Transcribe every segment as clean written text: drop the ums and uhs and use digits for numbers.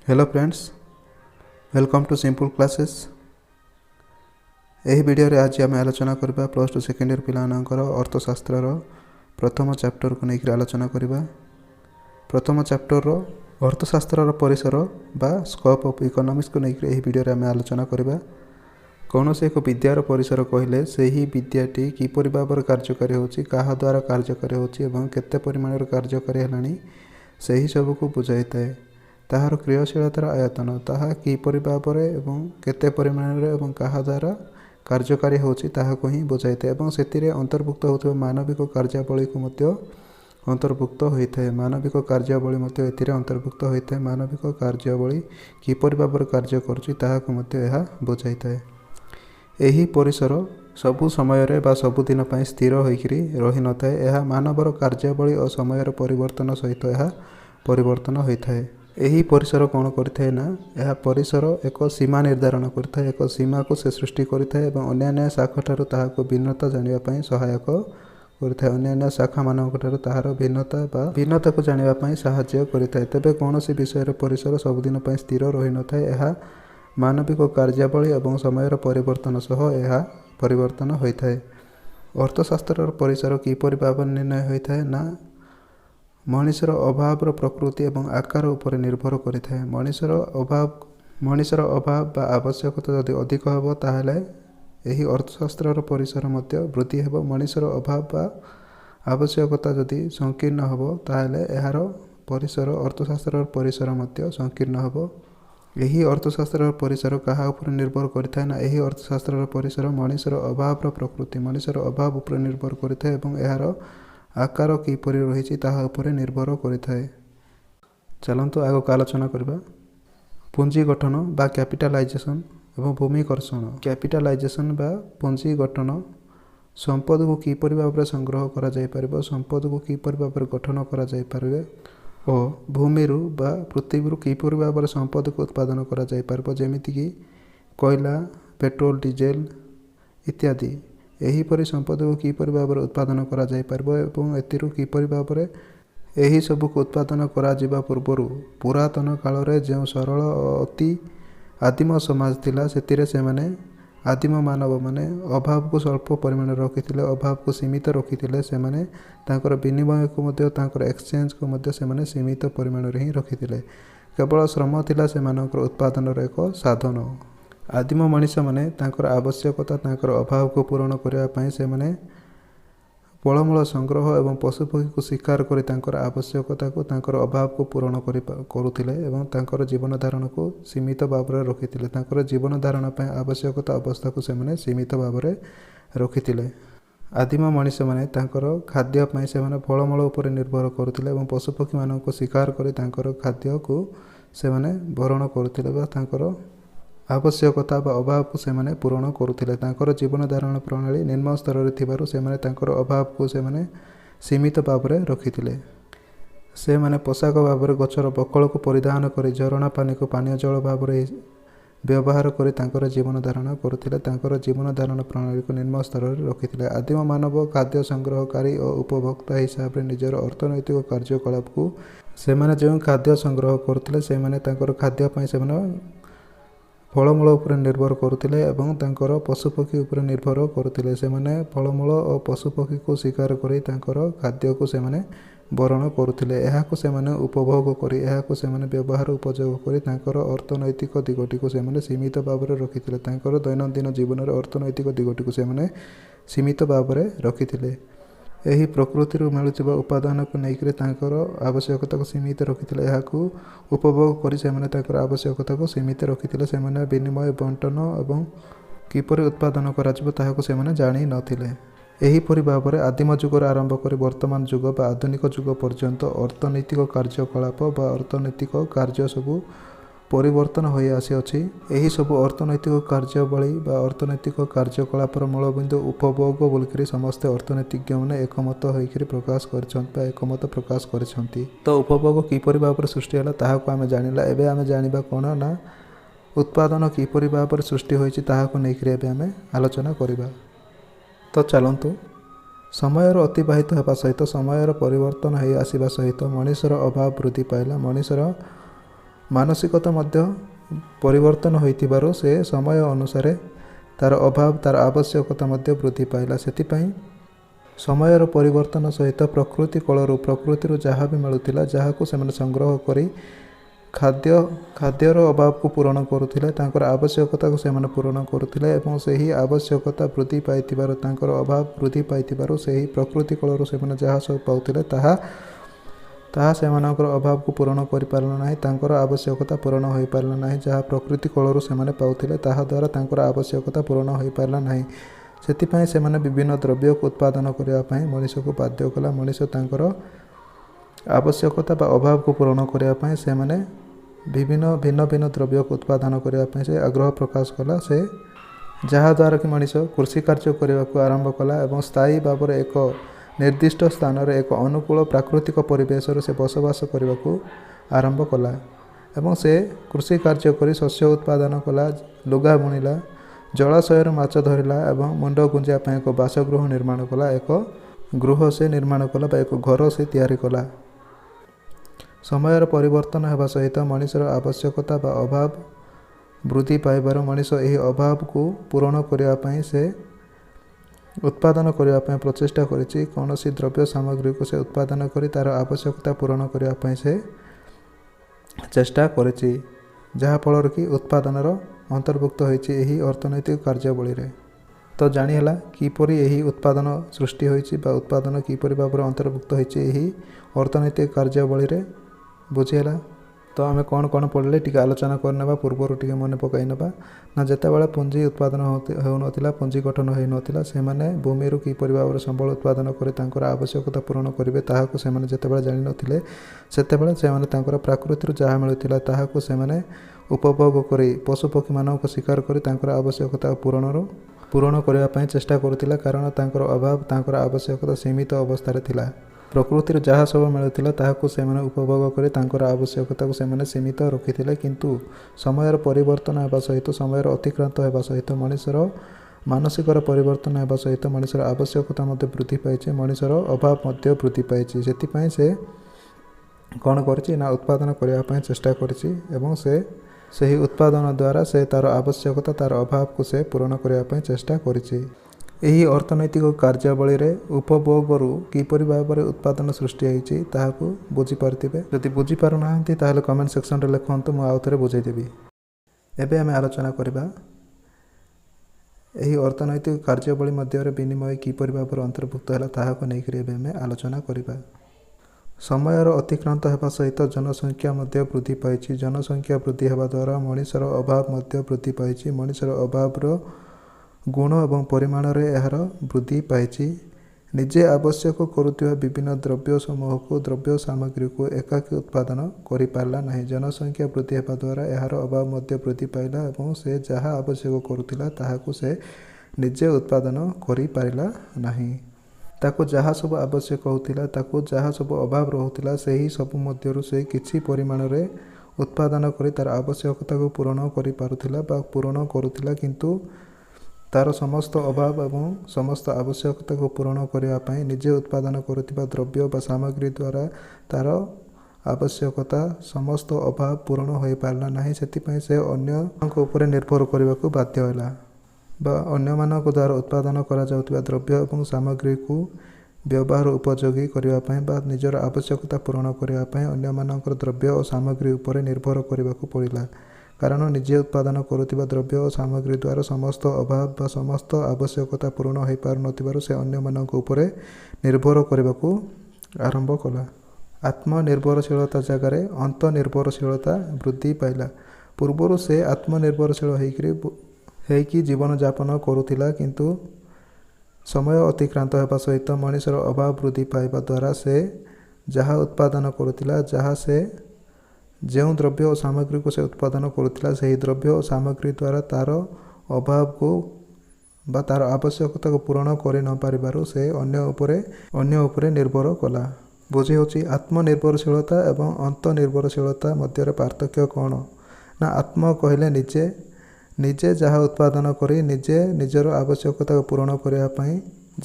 Hello friends, welcome to simple classes. यही video रे आज आम आलोचना करबा प्लस टू सेकेंड ईयर पिलानकर अर्थशास्त्र प्रथम चैप्टर को लेकर आलोचना करबा। प्रथम चैप्टर अर्थशास्त्र परिसर बा स्कोप ऑफ इकोनॉमिक्स को लेकर यही वीडियो रे आम आलोचना करबा। कौन से एक विद्यार परिसर कहले से ही विद्याटी किपरि भाव कार्यकारी होची, काहा द्वारा कार्यकारी होची एवं केते परिमाण कार्यकारी हेलानी सही सबको बुझाई थाए। ताहार क्रियाशीलतार आयतन ताहा किपरि भाव एवं केते परिमाण एवं काहा द्वारा कार्यकारी होची ताहाको ही बुझाई थाए एवं सेतिरे अंतर्भुक्त होतबा मानविक कार्यावली को मध्य अंतर्भुक्त होइथाए। मानविक कार्यावली मध्य एतिरे अंतर्भुक्त होइथाए। मानविक कार्यावली किपरि भाव कार्य करूची ताहाको मध्य एहा बुझाई थाए। एही परिसर सबु समय रे बा सबुदिन पई स्थिर होइकरी रही न थाए। एहा मानवर कार्यावली और समयर परिवर्तन सहित एहा परिवर्तन होइथाए। एही परिसर कौन करिथाए ना, एहा परिसर एक सीमा निर्धारण करिथाए। एक सीमा को से सृष्टि करिथाए एवं अन्य शाखा ठारू ताहाको भिन्नता जानिबा पई सहायक करिथाए। अन्य शाखा मानक ठारू ताहार भिन्नता बा भिन्नता को जानिबा पई सहाय्य करिथाए। तबे कोनोसी विषय रे परिसर सबुदिन पई स्थिर रही न थाए। एहा मानविक कार्यावली एवं समयर परिवर्तन सह एहा परिवर्तन होइथाए। अर्थशास्त्र परिसर किपरि भाव निर्णय होइथाए ना, मनुष्यर अभाव प्रकृति एवं आकार उपर निर्भर करिथाए। मनुष्यर अभाव बा आवश्यकता यदि अधिक हेबो ताहेले एही अर्थशास्त्र परिसर मध्य वृद्धि हेबो। मनुष्यर अभाव बा आवश्यकता यदि संकीर्ण हेबो ताहेले एहार परिसर अर्थशास्त्र परिसर मध्य संकीर्ण हेबो। एही अर्थशास्त्र परिसर कहा उपर निर्भर करिथाए ना, एही अर्थशास्त्र परिसर मनुष्यर अभाव प्रकृति मनुष्यर अभाव उपर निर्भर करिथाए एवं एहार आकार किपरि रहिछि ताहा उपरे निर्भर करिथाए। चलंतु आगक आलोचना करबा। पुंजी गठन बा कैपिटलाइजेशन एवं भूमिकर्षण। कैपिटलाइजेशन बा पुंजी गठन संपद को किपरि भाव संग्रह करा जाय परिबो, संपद को किपरि भाव गठन करा जाय परिबे और भूमिरु बा पृथ्वीरु किपरि भाव संपद को उत्पादन करा जाय परिबो, जेमिति कि कोयला, पेट्रोल, डीजेल इत्यादि। एहीपरि संपद को किपरि भाव उत्पादन करा जाय परिबो एवं एतिरु किपरि भाव एही सब को उत्पादन करा जिबा पूर्वरु पुरातन काल रे जे सरल अति आदिम समाज थिला सेतिरे से माने आदिम मानव माने अभाव को स्वल्प परिमाण रखिथिले, अभाव को सीमित रखिथिले। से माने तांकर विनिमय को मध्य तांकर एक्सचेंज को मध्य से माने सीमित परिमाण रे ही रखिथिले। केवल श्रम थिला से मानकर उत्पादन रे एक साधन। आदिम मनुष्य माने तांकर आवश्यकता तांकर अभाव को पूरण करबा पई से माने फलमूल संग्रह एवं पशुपक्षी को शिकार करी तांकर आवश्यकता को तांकर अभाव को पूरण करुथिले एवं तांकर जीवन धारण को सीमित भाव रे रखिथिले। तांकर जीवन धारण पई आवश्यकता अवस्था को से माने सीमित भाव रे रखिथिले। आदिम मनुष्य माने तांकर खाद्य पई से माने फलमूल उपर निर्भर करुथिले एवं पशुपक्षी मानन को शिकार करी तांकर खाद्य को से माने भरण करुथिले बा तांकर आवश्यकता बा अभाव को से माने पूरण करुथिले। तांकर जीवन धारण प्रणाली निम्न स्तर रे थिबारु से माने तांकर अभाव को से माने सीमित भाव रे रखिथिले। से माने पोशाक भाव रे गछर बकल को परिधान करी झरणा पानी को पानीय जल भाव रे व्यवहार करी तांकर जीवन धारण करुथिले। तांकर जीवन धारण प्रणाली को निम्न स्तर रे रखिथिले। आदिम मानव खाद्य संग्रहकारी और उपभोक्ता हिसाब रे निजर अर्थनैतिक कार्यकलाप को से माने जो खाद्य संग्रह करुथिले से माने तांकर खाद्य पई से माने फलमूल उपर निर्भर करुथिले एवं तांकर पशुपक्षी उपर निर्भर करुथिले। से माने फलमूल और पशुपक्षी को शिकार करी तांकर खाद्य को से माने भरण करुथिले। एहा को से माने उपभोग करी एहा को से माने व्यवहार उपयोग करी तांकर अर्थनैतिक दिगटी को से माने सीमित भाव रे रखिथिले। तांकर दैनंदिन जीवन रे अर्थनैतिक दिगटी को से माने सीमित भाव रे रखिथिले। एही प्रकृति रो मिलुथिबा उपादान को नेइकरे तांकर आवश्यकता को सीमित रखिथिले। एहा को उपभोग करी से माने तांकर आवश्यकता को सीमित रखिथिले। से माने विनिमय बंटन एवं किपरि उत्पादन करा जिवो ताहा को से माने जानि नथिले। एही परि भाव रे आदिम जुगर आरंभ करी वर्तमान जुग बा आधुनिक जुग पर्यंत अर्थनैतिक कार्यकलाप बा अर्थनैतिक कार्य सब परिवर्तन होई आसी अछि। एही सब अर्थनैतिक कार्यावली बा अर्थनैतिक कार्यकलापर मूलबिंदु उपभोग बोलकरी समस्त अर्थनैतिज्ञ माने एकमत होइकरी प्रकाश करछन्ति बा एकमत प्रकाश करछन्ति। तो उपभोग किपरि भाव सृष्टि होला ताहा को आमे जानिला। एबे आमे जानिबा कोन ना उत्पादन किपरि भाव सृष्टि होइछि ताहा को नेइकरी एबे आमे आलोचना करिबा। तो चलंतु समयर अतिबाहित हेबा सहित समयर परिवर्तन होई आसीबा सहित मनुष्यर अभाव वृद्धि पाइला। मनुष्यर ମାନସିକତା ମଧ୍ୟ ପରିବର୍ତ୍ତନ ହୋଇଥିବାରୁ ସେ ସମୟ ଅନୁସାରେ ତାର ଅଭାବ ତାର ଆବଶ୍ୟକତା ମଧ୍ୟ ବୃଦ୍ଧି ପାଇଲା। ସେଥିପାଇଁ ସମୟର ପରିବର୍ତ୍ତନ ସହିତ ପ୍ରକୃତି କୋଳରୁ ପ୍ରକୃତିରୁ ଯାହା ବି ମିଳୁଥିଲା, ଯାହାକୁ ସେମାନେ ସଂଗ୍ରହ କରି ଖାଦ୍ୟର ଅଭାବକୁ ପୂରଣ କରୁଥିଲେ, ତାଙ୍କର ଆବଶ୍ୟକତାକୁ ସେମାନେ ପୂରଣ କରୁଥିଲେ ଏବଂ ସେହି ଆବଶ୍ୟକତା ବୃଦ୍ଧି ପାଇଥିବାରୁ ତାଙ୍କର ଅଭାବ ବୃଦ୍ଧି ପାଇଥିବାରୁ ସେହି ପ୍ରକୃତି କୋଳରୁ ସେମାନେ ଯାହା ସବୁ ପାଉଥିଲେ ତାହା ସେମାନଙ୍କର ଅଭାବକୁ ପୂରଣ କରିପାରିଲା ନାହିଁ, ତାଙ୍କର ଆବଶ୍ୟକତା ପୂରଣ ହୋଇପାରିଲା ନାହିଁ। ଯାହା ପ୍ରକୃତି କୋଳରୁ ସେମାନେ ପାଉଥିଲେ ତାହା ଦ୍ୱାରା ତାଙ୍କର ଆବଶ୍ୟକତା ପୂରଣ ହୋଇପାରିଲା ନାହିଁ। ସେଥିପାଇଁ ସେମାନେ ବିଭିନ୍ନ ଦ୍ରବ୍ୟକୁ ଉତ୍ପାଦନ କରିବା ପାଇଁ ମଣିଷକୁ ବାଧ୍ୟ କଲା। ମଣିଷ ତାଙ୍କର ଆବଶ୍ୟକତା ବା ଅଭାବକୁ ପୂରଣ କରିବା ପାଇଁ ସେମାନେ ଭିନ୍ନ ଭିନ୍ନ ଦ୍ରବ୍ୟକୁ ଉତ୍ପାଦନ କରିବା ପାଇଁ ସେ ଆଗ୍ରହ ପ୍ରକାଶ କଲା। ସେ ଯାହାଦ୍ୱାରା କି ମଣିଷ କୃଷି କାର୍ଯ୍ୟ କରିବାକୁ ଆରମ୍ଭ କଲା ଏବଂ ସ୍ଥାୟୀ ଭାବରେ ଏକ ନିର୍ଦ୍ଦିଷ୍ଟ ସ୍ଥାନରେ ଏକ ଅନୁକୂଳ ପ୍ରାକୃତିକ ପରିବେଶରେ ସେ ବସବାସ କରିବାକୁ ଆରମ୍ଭ କଲା ଏବଂ ସେ କୃଷି କାର୍ଯ୍ୟ କରି ଶସ୍ୟ ଉତ୍ପାଦନ କଲା, ଲୁଗା ବୁଣିଲା, ଜଳାଶୟରୁ ମାଛ ଧରିଲା ଏବଂ ମୁଣ୍ଡ ଗୁଞ୍ଜିବା ପାଇଁ ଏକ ବାସଗୃହ ନିର୍ମାଣ କଲା। ଏକ ଗୃହ ସେ ନିର୍ମାଣ କଲା ବା ଏକ ଘର ସେ ତିଆରି କଲା। ସମୟର ପରିବର୍ତ୍ତନ ହେବା ସହିତ ମଣିଷର ଆବଶ୍ୟକତା ବା ଅଭାବ ବୃଦ୍ଧି ପାଇବାରୁ ମଣିଷ ଏହି ଅଭାବକୁ ପୂରଣ କରିବା ପାଇଁ ସେ ଉତ୍ପାଦନ କରିବା ପାଇଁ ପ୍ରଚେଷ୍ଟା କରିଛି। କୌଣସି ଦ୍ରବ୍ୟ ସାମଗ୍ରୀକୁ ସେ ଉତ୍ପାଦନ କରି ତା'ର ଆବଶ୍ୟକତା ପୂରଣ କରିବା ପାଇଁ ସେ ଚେଷ୍ଟା କରିଛି, ଯାହାଫଳରେ କି ଉତ୍ପାଦନର ଅନ୍ତର୍ଭୁକ୍ତ ହୋଇଛି ଏହି ଅର୍ଥନୈତିକ କାର୍ଯ୍ୟାବଳୀରେ। ତ ଜାଣିହେଲା କିପରି ଏହି ଉତ୍ପାଦନ ସୃଷ୍ଟି ହୋଇଛି ବା ଉତ୍ପାଦନ କିପରି ଭାବରେ ଅନ୍ତର୍ଭୁକ୍ତ ହୋଇଛି ଏହି ଅର୍ଥନୈତିକ କାର୍ଯ୍ୟାବଳୀରେ ବୁଝିହେଲା। ତ ଆମେ କ'ଣ ପଢ଼ିଲେ ଟିକେ ଆଲୋଚନା କରିନେବା। ପୂର୍ବରୁ ଟିକେ ମନେ ପକାଇ ନେବା ନା, ଯେତେବେଳେ ପୁଞ୍ଜି ଉତ୍ପାଦନ ହେଉନଥିଲା, ପୁଞ୍ଜି ଗଠନ ହୋଇନଥିଲା, ସେମାନେ ଭୂମିରୁ କିପରି ଭାବରେ ସମ୍ବଳ ଉତ୍ପାଦନ କରି ତାଙ୍କର ଆବଶ୍ୟକତା ପୂରଣ କରିବେ ତାହାକୁ ସେମାନେ ଯେତେବେଳେ ଜାଣିନଥିଲେ, ସେତେବେଳେ ସେମାନେ ତାଙ୍କର ପ୍ରାକୃତିରୁ ଯାହା ମିଳୁଥିଲା ତାହାକୁ ସେମାନେ ଉପଭୋଗ କରି ପଶୁପକ୍ଷୀମାନଙ୍କୁ ଶିକାର କରି ତାଙ୍କର ଆବଶ୍ୟକତା ପୂରଣ କରିବା ପାଇଁ ଚେଷ୍ଟା କରୁଥିଲା। କାରଣ ତାଙ୍କର ଅଭାବ ତାଙ୍କର ଆବଶ୍ୟକତା ସୀମିତ ଅବସ୍ଥାରେ ଥିଲା। ପ୍ରକୃତିରୁ ଯାହା ସବୁ ମିଳୁଥିଲା ତାହାକୁ ସେମାନେ ଉପଭୋଗ କରି ତାଙ୍କର ଆବଶ୍ୟକତାକୁ ସେମାନେ ସୀମିତ ରଖିଥିଲେ। କିନ୍ତୁ ସମୟର ପରିବର୍ତ୍ତନ ହେବା ସହିତ, ସମୟର ଅତିକ୍ରାନ୍ତ ହେବା ସହିତ, ମଣିଷର ମାନସିକର ପରିବର୍ତ୍ତନ ହେବା ସହିତ ମଣିଷର ଆବଶ୍ୟକତା ମଧ୍ୟ ବୃଦ୍ଧି ପାଇଛି, ମଣିଷର ଅଭାବ ମଧ୍ୟ ବୃଦ୍ଧି ପାଇଛି। ସେଥିପାଇଁ ସେ କ'ଣ କରିଛି ନା ଉତ୍ପାଦନ କରିବା ପାଇଁ ଚେଷ୍ଟା କରିଛି ଏବଂ ସେହି ଉତ୍ପାଦନ ଦ୍ୱାରା ସେ ତା'ର ଆବଶ୍ୟକତା ତା'ର ଅଭାବକୁ ସେ ପୂରଣ କରିବା ପାଇଁ ଚେଷ୍ଟା କରିଛି। ଏହି ଅର୍ଥନୈତିକ କାର୍ଯ୍ୟାବଳୀରେ ଉପଭୋଗରୁ କିପରି ଭାବରେ ଉତ୍ପାଦନ ସୃଷ୍ଟି ହୋଇଛି ତାହାକୁ ବୁଝିପାରିଥିବେ। ଯଦି ବୁଝିପାରୁନାହାନ୍ତି ତାହେଲେ କମେଣ୍ଟ ସେକ୍ସନରେ ଲେଖନ୍ତୁ, ମୁଁ ଆଉ ଥରେ ବୁଝାଇଦେବି। ଏବେ ଆମେ ଆଲୋଚନା କରିବା ଏହି ଅର୍ଥନୈତିକ କାର୍ଯ୍ୟାବଳୀ ମଧ୍ୟରେ ବିନିମୟ କିପରି ଭାବରେ ଅନ୍ତର୍ଭୁକ୍ତ ହେଲା ତାହାକୁ ନେଇକରି ଏବେ ଆମେ ଆଲୋଚନା କରିବା। ସମୟର ଅତିକ୍ରାନ୍ତ ହେବା ସହିତ ଜନସଂଖ୍ୟା ମଧ୍ୟ ବୃଦ୍ଧି ପାଇଛି। ଜନସଂଖ୍ୟା ବୃଦ୍ଧି ହେବା ଦ୍ୱାରା ମଣିଷର ଅଭାବ ମଧ୍ୟ ବୃଦ୍ଧି ପାଇଛି। ମଣିଷର ଅଭାବର ଗୁଣ ଏବଂ ପରିମାଣରେ ଏହାର ବୃଦ୍ଧି ପାଇଛି। ନିଜେ ଆବଶ୍ୟକ କରୁଥିବା ବିଭିନ୍ନ ଦ୍ରବ୍ୟ ସମୂହକୁ ଦ୍ରବ୍ୟ ସାମଗ୍ରୀକୁ ଏକାକୀ ଉତ୍ପାଦନ କରିପାରିଲା ନାହିଁ। ଜନସଂଖ୍ୟା ବୃଦ୍ଧି ହେବା ଦ୍ୱାରା ଏହାର ଅଭାବ ମଧ୍ୟ ବୃଦ୍ଧି ପାଇଲା ଏବଂ ସେ ଯାହା ଆବଶ୍ୟକ କରୁଥିଲା ତାହାକୁ ସେ ନିଜେ ଉତ୍ପାଦନ କରିପାରିଲା ନାହିଁ। ତାକୁ ଯାହା ସବୁ ଆବଶ୍ୟକ ହେଉଥିଲା, ତାକୁ ଯାହା ସବୁ ଅଭାବ ରହୁଥିଲା, ସେହି ସବୁ ମଧ୍ୟରୁ ସେ କିଛି ପରିମାଣରେ ଉତ୍ପାଦନ କରି ତା'ର ଆବଶ୍ୟକତାକୁ ପୂରଣ କରିପାରୁଥିଲା ବା ପୂରଣ କରୁଥିଲା। କିନ୍ତୁ ତା'ର ସମସ୍ତ ଅଭାବ ଏବଂ ସମସ୍ତ ଆବଶ୍ୟକତାକୁ ପୂରଣ କରିବା ପାଇଁ ନିଜେ ଉତ୍ପାଦନ କରୁଥିବା ଦ୍ରବ୍ୟ ବା ସାମଗ୍ରୀ ଦ୍ୱାରା ତା'ର ଆବଶ୍ୟକତା ସମସ୍ତ ଅଭାବ ପୂରଣ ହୋଇପାରିଲା ନାହିଁ। ସେଥିପାଇଁ ସେ ଅନ୍ୟମାନଙ୍କ ଉପରେ ନିର୍ଭର କରିବାକୁ ବାଧ୍ୟ ହେଲା ବା ଅନ୍ୟମାନଙ୍କ ଦ୍ୱାରା ଉତ୍ପାଦନ କରାଯାଉଥିବା ଦ୍ରବ୍ୟ ଏବଂ ସାମଗ୍ରୀକୁ ବ୍ୟବହାର ଉପଯୋଗୀ କରିବା ପାଇଁ ବା ନିଜର ଆବଶ୍ୟକତା ପୂରଣ କରିବା ପାଇଁ ଅନ୍ୟମାନଙ୍କର ଦ୍ରବ୍ୟ ଓ ସାମଗ୍ରୀ ଉପରେ ନିର୍ଭର କରିବାକୁ ପଡ଼ିଲା। କାରଣ ନିଜେ ଉତ୍ପାଦନ କରୁଥିବା ଦ୍ରବ୍ୟ ଓ ସାମଗ୍ରୀ ଦ୍ୱାରା ସମସ୍ତ ଅଭାବ ବା ସମସ୍ତ ଆବଶ୍ୟକତା ପୂରଣ ହୋଇପାରୁନଥିବାରୁ ସେ ଅନ୍ୟମାନଙ୍କ ଉପରେ ନିର୍ଭର କରିବାକୁ ଆରମ୍ଭ କଲା। ଆତ୍ମନିର୍ଭରଶୀଳତା ଜାଗାରେ ଅନ୍ତର୍ନିର୍ଭରଶୀଳତା ବୃଦ୍ଧି ପାଇଲା। ପୂର୍ବରୁ ସେ ଆତ୍ମନିର୍ଭରଶୀଳ ହେଇକି ଜୀବନଯାପନ କରୁଥିଲା, କିନ୍ତୁ ସମୟ ଅତିକ୍ରାନ୍ତ ହେବା ସହିତ ମଣିଷର ଅଭାବ ବୃଦ୍ଧି ପାଇବା ଦ୍ୱାରା ସେ ଯାହା ଉତ୍ପାଦନ କରୁଥିଲା, ଯେଉଁ ଦ୍ରବ୍ୟ ଓ ସାମଗ୍ରୀକୁ ସେ ଉତ୍ପାଦନ କରୁଥିଲା, ସେହି ଦ୍ରବ୍ୟ ଓ ସାମଗ୍ରୀ ଦ୍ୱାରା ତା'ର ଅଭାବକୁ ବା ତା'ର ଆବଶ୍ୟକତାକୁ ପୂରଣ କରି ନ ପାରିବାରୁ ସେ ଅନ୍ୟ ଉପରେ ନିର୍ଭର କଲା। ବୁଝି ହେଉଛି ଆତ୍ମନିର୍ଭରଶୀଳତା ଏବଂ ଅନ୍ତର୍ନିର୍ଭରଶୀଳତା ମଧ୍ୟରେ ପାର୍ଥକ୍ୟ କ'ଣ? ନା, ଆତ୍ମ କହିଲେ ନିଜେ ଯାହା ଉତ୍ପାଦନ କରି ନିଜେ ନିଜର ଆବଶ୍ୟକତାକୁ ପୂରଣ କରିବା ପାଇଁ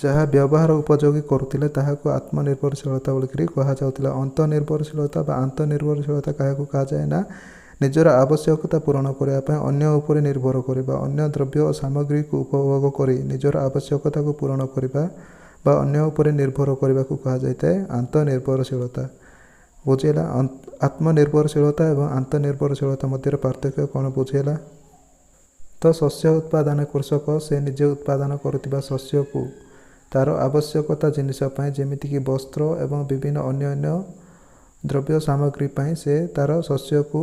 ଯାହା ବ୍ୟବହାର ଉପଯୋଗୀ କରୁଥିଲେ ତାହାକୁ ଆତ୍ମନିର୍ଭରଶୀଳତା ବୋଲିକରି କୁହାଯାଉଥିଲା। ଅନ୍ତର୍ନିର୍ଭରଶୀଳତା ବା ଆନ୍ତର୍ନିର୍ଭରଶୀଳତା କାହାକୁ କୁହାଯାଏ ନା, ନିଜର ଆବଶ୍ୟକତା ପୂରଣ କରିବା ପାଇଁ ଅନ୍ୟ ଉପରେ ନିର୍ଭର କରିବା, ଅନ୍ୟ ଦ୍ରବ୍ୟ ଓ ସାମଗ୍ରୀକୁ ଉପଭୋଗ କରି ନିଜର ଆବଶ୍ୟକତାକୁ ପୂରଣ କରିବା ବା ଅନ୍ୟ ଉପରେ ନିର୍ଭର କରିବାକୁ କୁହାଯାଇଥାଏ ଆତ୍ମନିର୍ଭରଶୀଳତା। ବୁଝିହେଲା? ଆତ୍ମନିର୍ଭରଶୀଳତା ଏବଂ ଆତ୍ମନିର୍ଭରଶୀଳତା ମଧ୍ୟରେ ପାର୍ଥକ୍ୟ କ'ଣ ବୁଝିହେଲା? ତ ଶସ୍ୟ ଉତ୍ପାଦନ କୃଷକ ସେ ନିଜେ ଉତ୍ପାଦନ କରୁଥିବା ଶସ୍ୟକୁ ତା'ର ଆବଶ୍ୟକତା ଜିନିଷ ପାଇଁ ଯେମିତିକି ବସ୍ତ୍ର ଏବଂ ବିଭିନ୍ନ ଅନ୍ୟାନ୍ୟ ଦ୍ରବ୍ୟ ସାମଗ୍ରୀ ପାଇଁ ସେ ତା'ର ଶସ୍ୟକୁ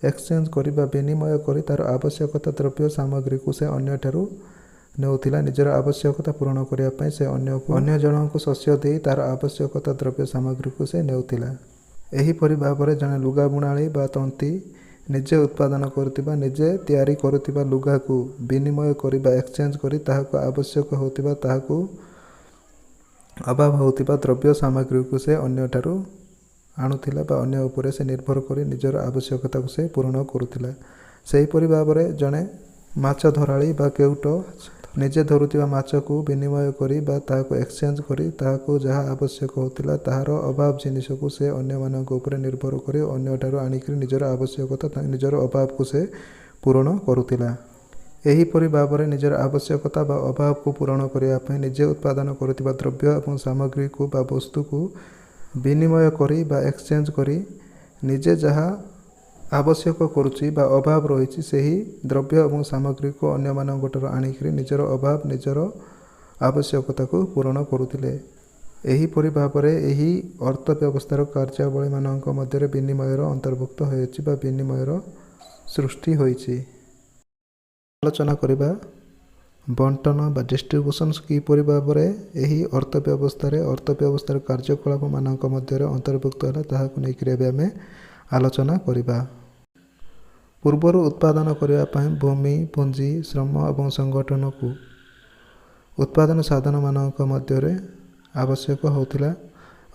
ଏକ୍ସଚେଞ୍ଜ କରି ବା ବିନିମୟ କରି ତା'ର ଆବଶ୍ୟକତା ଦ୍ରବ୍ୟ ସାମଗ୍ରୀକୁ ସେ ଅନ୍ୟଠାରୁ ନେଉଥିଲା। ନିଜର ଆବଶ୍ୟକତା ପୂରଣ କରିବା ପାଇଁ ସେ ଅନ୍ୟ ଜଣଙ୍କୁ ଶସ୍ୟ ଦେଇ ତା'ର ଆବଶ୍ୟକତା ଦ୍ରବ୍ୟ ସାମଗ୍ରୀକୁ ସେ ନେଉଥିଲା। ଏହିପରି ଭାବରେ ଜଣେ ଲୁଗା ବୁଣାଳି ବା ତନ୍ତୀ ନିଜେ ଉତ୍ପାଦନ କରୁଥିବା ନିଜେ ତିଆରି କରୁଥିବା ଲୁଗାକୁ ବିନିମୟ କରି ବା ଏକ୍ସଚେଞ୍ଜ କରି ତାହାକୁ ଆବଶ୍ୟକ ହେଉଥିବା ତାହାକୁ ଅଭାବ ହେଉଥିବା ଦ୍ରବ୍ୟ ସାମଗ୍ରୀକୁ ସେ ଅନ୍ୟଠାରୁ ଆଣୁଥିଲା ବା ଅନ୍ୟ ଉପରେ ସେ ନିର୍ଭର କରି ନିଜର ଆବଶ୍ୟକତାକୁ ସେ ପୂରଣ କରୁଥିଲା। ସେହିପରି ଭାବରେ ଜଣେ ମାଛ ଧରାଳି ବା କେଉଟ ନିଜେ ଧରୁଥିବା ମାଛକୁ ବିନିମୟ କରି ବା ତାହାକୁ ଏକ୍ସଚେଞ୍ଜ କରି ତାହାକୁ ଯାହା ଆବଶ୍ୟକ ହେଉଥିଲା ତାହାର ଅଭାବ ଜିନିଷକୁ ସେ ଅନ୍ୟମାନଙ୍କ ଉପରେ ନିର୍ଭର କରି ଅନ୍ୟଠାରୁ ଆଣିକରି ନିଜର ଆବଶ୍ୟକତା ନିଜର ଅଭାବକୁ ସେ ପୂରଣ କରୁଥିଲା। ଏହିପରି ଭାବରେ ନିଜର ଆବଶ୍ୟକତା ବା ଅଭାବକୁ ପୂରଣ କରିବା ପାଇଁ ନିଜେ ଉତ୍ପାଦନ କରୁଥିବା ଦ୍ରବ୍ୟ ଏବଂ ସାମଗ୍ରୀକୁ ବା ବସ୍ତୁକୁ ବିନିମୟ କରି ବା ଏକ୍ସଚେଞ୍ଜ କରି ନିଜେ ଯାହା ଆବଶ୍ୟକ କରୁଛି ବା ଅଭାବ ରହିଛି ସେହି ଦ୍ରବ୍ୟ ଏବଂ ସାମଗ୍ରୀକୁ ଅନ୍ୟମାନଙ୍କଠାରୁ ଆଣିକରି ନିଜର ଅଭାବ ନିଜର ଆବଶ୍ୟକତାକୁ ପୂରଣ କରୁଥିଲେ। ଏହିପରି ଭାବରେ ଏହି ଅର୍ଥ ବ୍ୟବସ୍ଥାର କାର୍ଯ୍ୟାବଳୀମାନଙ୍କ ମଧ୍ୟରେ ବିନିମୟର ଅନ୍ତର୍ଭୁକ୍ତ ହୋଇଛି ବା ବିନିମୟର ସୃଷ୍ଟି ହୋଇଛି। ଆଲୋଚନା କରିବା ବଣ୍ଟନ ବା ଡିଷ୍ଟ୍ରିବ୍ୟୁସନ୍ସ କିପରି ଭାବରେ ଏହି ଅର୍ଥ ବ୍ୟବସ୍ଥାର କାର୍ଯ୍ୟକଳାପମାନଙ୍କ ମଧ୍ୟରେ ଅନ୍ତର୍ଭୁକ୍ତ ହେଲା ତାହାକୁ ନେଇକରି ଏବେ ଆମେ ଆଲୋଚନା କରିବା। ପୂର୍ବରୁ ଉତ୍ପାଦନ କରିବା ପାଇଁ ଭୂମି, ପୁଞ୍ଜି, ଶ୍ରମ ଏବଂ ସଂଗଠନକୁ ଉତ୍ପାଦନ ସାଧନମାନଙ୍କ ମଧ୍ୟରେ ଆବଶ୍ୟକ ହେଉଥିଲା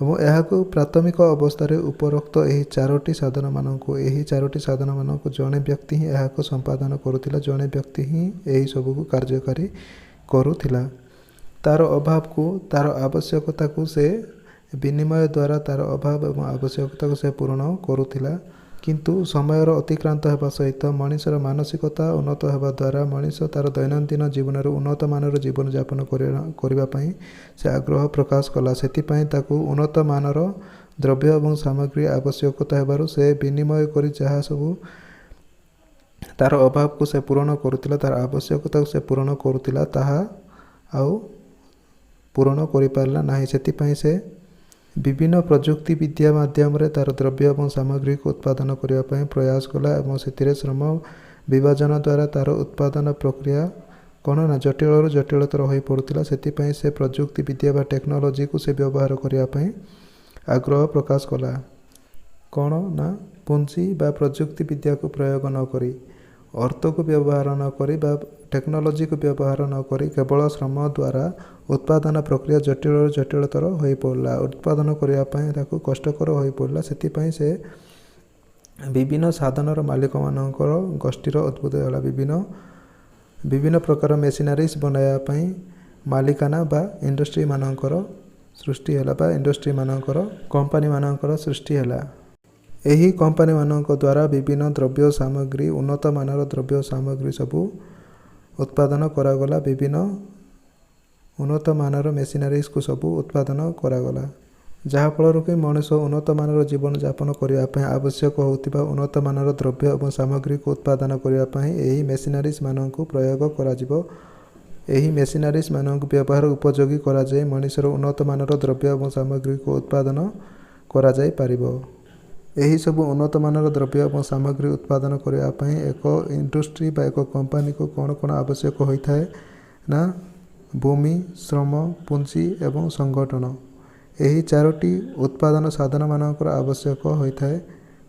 ଏବଂ ଏହାକୁ ପ୍ରାଥମିକ ଅବସ୍ଥାରେ ଉପରୋକ୍ତ ଏହି ଚାରୋଟି ସାଧନମାନଙ୍କୁ ଜଣେ ବ୍ୟକ୍ତି ହିଁ ଏହାକୁ ସମ୍ପାଦନ କରୁଥିଲା। ଜଣେ ବ୍ୟକ୍ତି ହିଁ ଏହି ସବୁକୁ କାର୍ଯ୍ୟକାରୀ କରୁଥିଲା। ତା'ର ଅଭାବକୁ ତା'ର ଆବଶ୍ୟକତାକୁ ସେ ବିନିମୟ ଦ୍ୱାରା ତା'ର ଅଭାବ ଏବଂ ଆବଶ୍ୟକତାକୁ ସେ ପୂରଣ କରୁଥିଲା। କିନ୍ତୁ ସମୟର ଅତିକ୍ରାନ୍ତ ହେବା ସହିତ ମଣିଷର ମାନସିକତା ଉନ୍ନତ ହେବା ଦ୍ୱାରା ମଣିଷ ତା'ର ଦୈନନ୍ଦିନ ଜୀବନରେ ଉନ୍ନତମାନର ଜୀବନଯାପନ କରିବା ପାଇଁ ସେ ଆଗ୍ରହ ପ୍ରକାଶ କଲା। ସେଥିପାଇଁ ତାକୁ ଉନ୍ନତମାନର ଦ୍ରବ୍ୟ ଏବଂ ସାମଗ୍ରୀ ଆବଶ୍ୟକତା ହେବାରୁ ସେ ବିନିମୟ କରି ଯାହା ସବୁ ତା'ର ଅଭାବକୁ ସେ ପୂରଣ କରୁଥିଲା, ତା'ର ଆବଶ୍ୟକତାକୁ ସେ ପୂରଣ କରୁଥିଲା, ତାହା ଆଉ ପୂରଣ କରିପାରିଲା ନାହିଁ। ସେଥିପାଇଁ ସେ ବିଭିନ୍ନ ପ୍ରଯୁକ୍ତି ବିଦ୍ୟା ମାଧ୍ୟମରେ ତା'ର ଦ୍ରବ୍ୟ ଏବଂ ସାମଗ୍ରୀକୁ ଉତ୍ପାଦନ କରିବା ପାଇଁ ପ୍ରୟାସ କଲା ଏବଂ ସେଥିରେ ଶ୍ରମ ବିଭାଜନ ଦ୍ୱାରା ତା'ର ଉତ୍ପାଦନ ପ୍ରକ୍ରିୟା କ'ଣ ନା ଜଟିଳରୁ ଜଟିଳତର ହୋଇପଡ଼ୁଥିଲା। ସେଥିପାଇଁ ସେ ପ୍ରଯୁକ୍ତି ବିଦ୍ୟା ବା ଟେକ୍ନୋଲୋଜିକୁ ସେ ବ୍ୟବହାର କରିବା ପାଇଁ ଆଗ୍ରହ ପ୍ରକାଶ କଲା। କ'ଣ ନା ପୁଞ୍ଜି ବା ପ୍ରଯୁକ୍ତି ବିଦ୍ୟାକୁ ପ୍ରୟୋଗ ନ କରି ଅର୍ଥକୁ ବ୍ୟବହାର ନ କରି ବା ଟେକ୍ନୋଲୋଜିକୁ ବ୍ୟବହାର ନ କରି କେବଳ ଶ୍ରମ ଦ୍ୱାରା ଉତ୍ପାଦନ ପ୍ରକ୍ରିୟା ଜଟିଳରୁ ଜଟିଳତର ହୋଇପଡ଼ିଲା। ଉତ୍ପାଦନ କରିବା ପାଇଁ ତାକୁ କଷ୍ଟକର ହୋଇପଡ଼ିଲା। ସେଥିପାଇଁ ସେ ବିଭିନ୍ନ ସାଧନର ମାଲିକମାନଙ୍କର ଗୋଷ୍ଠୀର ଉଦ୍ଭୁତ ହେଲା। ବିଭିନ୍ନ ପ୍ରକାର ମେସିନାରିଜ ବନାଇବା ପାଇଁ ମାଲିକାନା ବା ଇଣ୍ଡଷ୍ଟ୍ରିମାନଙ୍କର ସୃଷ୍ଟି ହେଲା ବା କମ୍ପାନୀମାନଙ୍କର ସୃଷ୍ଟି ହେଲା। ଏହି କମ୍ପାନୀମାନଙ୍କ ଦ୍ୱାରା ବିଭିନ୍ନ ଦ୍ରବ୍ୟ ସାମଗ୍ରୀ ଉନ୍ନତମାନର ଦ୍ରବ୍ୟ ସାମଗ୍ରୀ ସବୁ ଉତ୍ପାଦନ କରାଗଲା। ବିଭିନ୍ନ ଉନ୍ନତମାନର ମେସିନାରିଜକୁ ସବୁ ଉତ୍ପାଦନ କରାଗଲା, ଯାହାଫଳରେ କି ମଣିଷ ଉନ୍ନତମାନର ଜୀବନଯାପନ କରିବା ପାଇଁ ଆବଶ୍ୟକ ହେଉଥିବା ଉନ୍ନତମାନର ଦ୍ରବ୍ୟ ଏବଂ ସାମଗ୍ରୀକୁ ଉତ୍ପାଦନ କରିବା ପାଇଁ ଏହି ମେସିନାରିଜମାନଙ୍କୁ ପ୍ରୟୋଗ କରାଯିବ। ଏହି ମେସିନାରିଜମାନଙ୍କୁ ବ୍ୟବହାର ଉପଯୋଗୀ କରାଯାଇ ମଣିଷର ଉନ୍ନତମାନର ଦ୍ରବ୍ୟ ଏବଂ ସାମଗ୍ରୀକୁ ଉତ୍ପାଦନ କରାଯାଇପାରିବ। ଏହିସବୁ ଉନ୍ନତମାନର ଦ୍ରବ୍ୟ ଏବଂ ସାମଗ୍ରୀ ଉତ୍ପାଦନ କରିବା ପାଇଁ ଏକ ଇଣ୍ଡଷ୍ଟ୍ରି ବା ଏକ କମ୍ପାନୀକୁ କ'ଣ ଆବଶ୍ୟକ ହୋଇଥାଏ ନା ଭୂମି, ଶ୍ରମ, ପୁଞ୍ଜି ଏବଂ ସଂଗଠନ। ଏହି ଚାରୋଟି ଉତ୍ପାଦନ ସାଧନମାନଙ୍କର ଆବଶ୍ୟକ ହୋଇଥାଏ।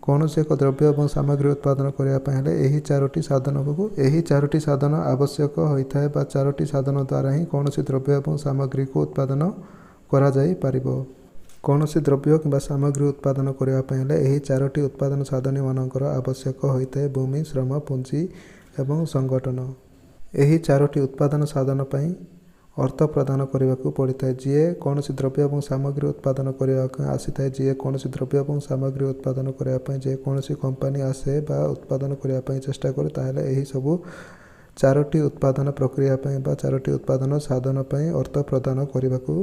କୌଣସି ଏକ ଦ୍ରବ୍ୟ ଏବଂ ସାମଗ୍ରୀ ଉତ୍ପାଦନ କରିବା ପାଇଁ ହେଲେ ଏହି ଚାରୋଟି ସାଧନ ଆବଶ୍ୟକ ହୋଇଥାଏ ବା ଚାରୋଟି ସାଧନ ଦ୍ୱାରା ହିଁ କୌଣସି ଦ୍ରବ୍ୟ ଏବଂ ସାମଗ୍ରୀକୁ ଉତ୍ପାଦନ କରାଯାଇପାରିବ। କୌଣସି ଦ୍ରବ୍ୟ କିମ୍ବା ସାମଗ୍ରୀ ଉତ୍ପାଦନ କରିବା ପାଇଁ ହେଲେ ଏହି ଚାରୋଟି ଉତ୍ପାଦନ ସାଧନମାନଙ୍କର ଆବଶ୍ୟକ ହୋଇଥାଏ ଭୂମି, ଶ୍ରମ, ପୁଞ୍ଜି ଏବଂ ସଂଗଠନ। ଏହି ଚାରୋଟି ଉତ୍ପାଦନ ସାଧନ ପାଇଁ ଅର୍ଥ ପ୍ରଦାନ କରିବାକୁ ପଡ଼ିଥାଏ। ଯିଏ କୌଣସି ଦ୍ରବ୍ୟ ଏବଂ ସାମଗ୍ରୀ ଉତ୍ପାଦନ କରିବାକୁ ଆସିଥାଏ, ଯିଏ କୌଣସି ଦ୍ରବ୍ୟ ଏବଂ ସାମଗ୍ରୀ ଉତ୍ପାଦନ କରିବା ପାଇଁ ଯେକୌଣସି କମ୍ପାନୀ ଆସେ ବା ଉତ୍ପାଦନ କରିବା ପାଇଁ ଚେଷ୍ଟା କରେ, ତାହେଲେ ଏହିସବୁ 4ଟି ଉତ୍ପାଦନ ପ୍ରକ୍ରିୟା ପାଇଁ ବା 4ଟି ଉତ୍ପାଦନ ସାଧନ ପାଇଁ ଅର୍ଥ ପ୍ରଦାନ କରିବାକୁ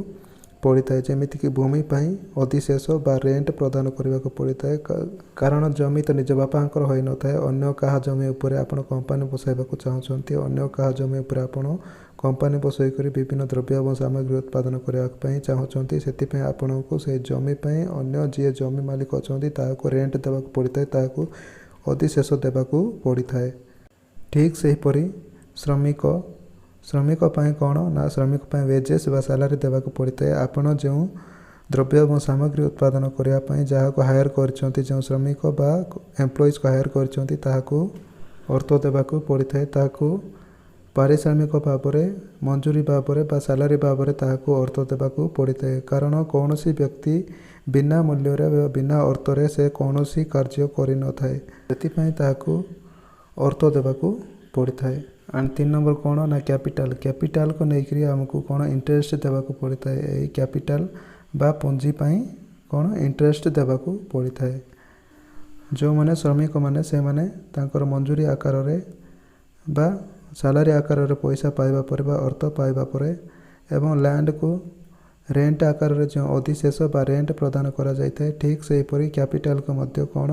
ପଡ଼ିଥାଏ। ଯେମିତିକି ଭୂମି ପାଇଁ ଅଧିଶେଷ ବା ରେଣ୍ଟ ପ୍ରଦାନ କରିବାକୁ ପଡ଼ିଥାଏ, କାରଣ ଜମି ତ ନିଜ ବାପାଙ୍କର ହୋଇନଥାଏ। ଅନ୍ୟ କାହା ଜମି ଉପରେ ଆପଣ କମ୍ପାନୀ ବସାଇବାକୁ ଚାହୁଁଛନ୍ତି, ଅନ୍ୟ କାହା ଜମି ଉପରେ ଆପଣ କମ୍ପାନୀ ବସାଇ କରି ବିଭିନ୍ନ ଦ୍ରବ୍ୟ ଏବଂ ସାମଗ୍ରୀ ଉତ୍ପାଦନ କରିବା ପାଇଁ ଚାହୁଁଛନ୍ତି। ସେଥିପାଇଁ ଆପଣଙ୍କୁ ସେହି ଜମି ପାଇଁ ଅନ୍ୟ ଯିଏ ଜମି ମାଲିକ ଅଛନ୍ତି ତାହାକୁ ରେଣ୍ଟ ଦେବାକୁ ପଡ଼ିଥାଏ, ତାହାକୁ ଅଧିଶେଷ ଦେବାକୁ ପଡ଼ିଥାଏ। ଠିକ୍ ସେହିପରି ଶ୍ରମିକ ପାଇଁ କ'ଣ ନା ଶ୍ରମିକ ପାଇଁ ୱେଜେସ୍ ବା ସାଲାରୀ ଦେବାକୁ ପଡ଼ିଥାଏ। ଆପଣ ଯେଉଁ ଦ୍ରବ୍ୟ ଏବଂ ସାମଗ୍ରୀ ଉତ୍ପାଦନ କରିବା ପାଇଁ ଯାହାକୁ ହାୟର କରିଛନ୍ତି, ଯେଉଁ ଶ୍ରମିକ ବା ଏମ୍ପ୍ଲୟିଜ୍କୁ ହାୟର କରିଛନ୍ତି, ତାହାକୁ ଅର୍ଥ ଦେବାକୁ ପଡ଼ିଥାଏ। ତାହାକୁ ପାରିଶ୍ରମିକ ଭାବରେ, ମଜୁରୀ ଭାବରେ ବା ସାଲାରୀ ଭାବରେ ତାହାକୁ ଅର୍ଥ ଦେବାକୁ ପଡ଼ିଥାଏ। କାରଣ କୌଣସି ବ୍ୟକ୍ତି ବିନା ମୂଲ୍ୟରେ ବା ବିନା ଅର୍ଥରେ ସେ କୌଣସି କାର୍ଯ୍ୟ କରିନଥାଏ, ସେଥିପାଇଁ ତାହାକୁ ଅର୍ଥ ଦେବାକୁ ପଡ଼ିଥାଏ। ଆଣ୍ଡ 3 ନମ୍ବର କ'ଣ ନା କ୍ୟାପିଟାଲକୁ ନେଇକରି ଆମକୁ କ'ଣ ଇଣ୍ଟରେଷ୍ଟ ଦେବାକୁ ପଡ଼ିଥାଏ। ଏହି କ୍ୟାପିଟାଲ ବା ପୁଞ୍ଜି ପାଇଁ କ'ଣ ଇଣ୍ଟରେଷ୍ଟ ଦେବାକୁ ପଡ଼ିଥାଏ। ଯେଉଁମାନେ ଶ୍ରମିକମାନେ ସେମାନେ ତାଙ୍କର ମଜୁରୀ ଆକାରରେ ବା ସାଲାରୀ ଆକାରରେ ପଇସା ପାଇବା ପରେ ବା ଅର୍ଥ ପାଇବା ପରେ ଏବଂ ଲ୍ୟାଣ୍ଡକୁ ରେଣ୍ଟ ଆକାରରେ ଯେଉଁ ଅଧିଶେଷ ବା ରେଣ୍ଟ ପ୍ରଦାନ କରାଯାଇଥାଏ, ଠିକ୍ ସେହିପରି କ୍ୟାପିଟାଲକୁ ମଧ୍ୟ କ'ଣ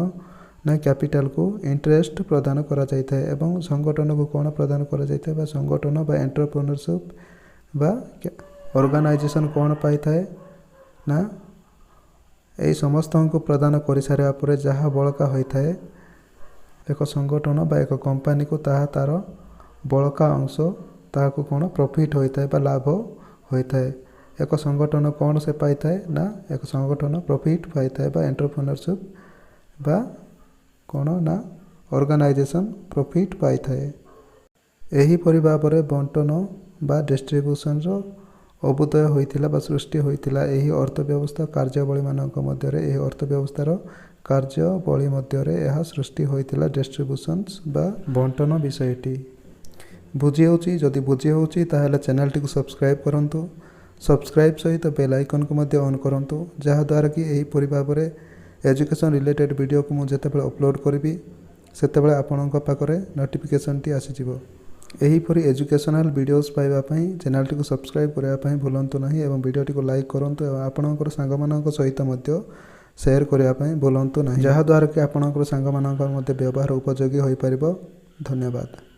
ନା କ୍ୟାପିଟାଲକୁ ଇଣ୍ଟରେଷ୍ଟ ପ୍ରଦାନ କରାଯାଇଥାଏ। ଏବଂ ସଂଗଠନକୁ କ'ଣ ପ୍ରଦାନ କରାଯାଇଥାଏ ବା ସଂଗଠନ ବା ଏଣ୍ଟରପ୍ରେନ୍ୟରସିପ୍ ବା ଅର୍ଗାନାଇଜେସନ୍ କ'ଣ ପାଇଥାଏ ନା ଏହି ସମସ୍ତଙ୍କୁ ପ୍ରଦାନ କରିସାରିବା ପରେ ଯାହା ବଳକା ହୋଇଥାଏ ଏକ ସଂଗଠନ ବା ଏକ କମ୍ପାନୀକୁ, ତାହା ତା'ର ବଳକା ଅଂଶ ତାହାକୁ କ'ଣ ପ୍ରଫିଟ୍ ହୋଇଥାଏ ବା ଲାଭ ହୋଇଥାଏ। ଏକ ସଂଗଠନ କ'ଣ ସେ ପାଇଥାଏ ନା ଏକ ସଂଗଠନ ପ୍ରଫିଟ୍ ପାଇଥାଏ ବା ଏଣ୍ଟରପ୍ରେନ୍ୟରସିପ୍ ବା କ'ଣ ନା ଅର୍ଗାନାଇଜେସନ୍ ପ୍ରଫିଟ୍ ପାଇଥାଏ। ଏହିପରି ଭାବରେ ବଣ୍ଟନ ବା ଡିଷ୍ଟ୍ରିବ୍ୟୁସନ୍ର ଅଭ୍ୟୁଦୟ ହୋଇଥିଲା ବା ସୃଷ୍ଟି ହୋଇଥିଲା ଏହି ଅର୍ଥ ବ୍ୟବସ୍ଥା କାର୍ଯ୍ୟାବଳୀମାନଙ୍କ ମଧ୍ୟରେ। ଏହି ଅର୍ଥ ବ୍ୟବସ୍ଥାର କାର୍ଯ୍ୟାବଳୀ ମଧ୍ୟରେ ଏହା ସୃଷ୍ଟି ହୋଇଥିଲା ଡିଷ୍ଟ୍ରିବ୍ୟୁସନ୍ସ ବା ବଣ୍ଟନ ବିଷୟଟି। ବୁଝି ହେଉଛି? ଯଦି ବୁଝି ହେଉଛି ତାହେଲେ ଚ୍ୟାନେଲଟିକୁ ସବସ୍କ୍ରାଇବ୍ କରନ୍ତୁ। ସବସ୍କ୍ରାଇବ୍ ସହିତ ବେଲ୍ ଆଇକନ୍କୁ ମଧ୍ୟ ଅନ୍ କରନ୍ତୁ, ଯାହାଦ୍ୱାରା କି ଏହିପରି ଭାବରେ ଏଜୁକେସନ୍ ରିଲେଟେଡ଼୍ ଭିଡ଼ିଓକୁ ମୁଁ ଯେତେବେଳେ ଅପଲୋଡ଼ କରିବି ସେତେବେଳେ ଆପଣଙ୍କ ପାଖରେ ନୋଟିଫିକେସନ୍ଟି ଆସିଯିବ। ଏହିପରି ଏଜୁକେସନାଲ୍ ଭିଡ଼ିଓସ୍ ପାଇବା ପାଇଁ ଚ୍ୟାନେଲଟିକୁ ସବସ୍କ୍ରାଇବ୍ କରିବା ପାଇଁ ଭୁଲନ୍ତୁ ନାହିଁ ଏବଂ ଭିଡ଼ିଓଟିକୁ ଲାଇକ୍ କରନ୍ତୁ ଏବଂ ଆପଣଙ୍କର ସାଙ୍ଗମାନଙ୍କ ସହିତ ମଧ୍ୟ ସେୟାର କରିବା ପାଇଁ ଭୁଲନ୍ତୁ ନାହିଁ, ଯାହାଦ୍ୱାରା କି ଆପଣଙ୍କର ସାଙ୍ଗମାନଙ୍କର ମଧ୍ୟ ବ୍ୟବହାର ଉପଯୋଗୀ ହୋଇପାରିବ। ଧନ୍ୟବାଦ।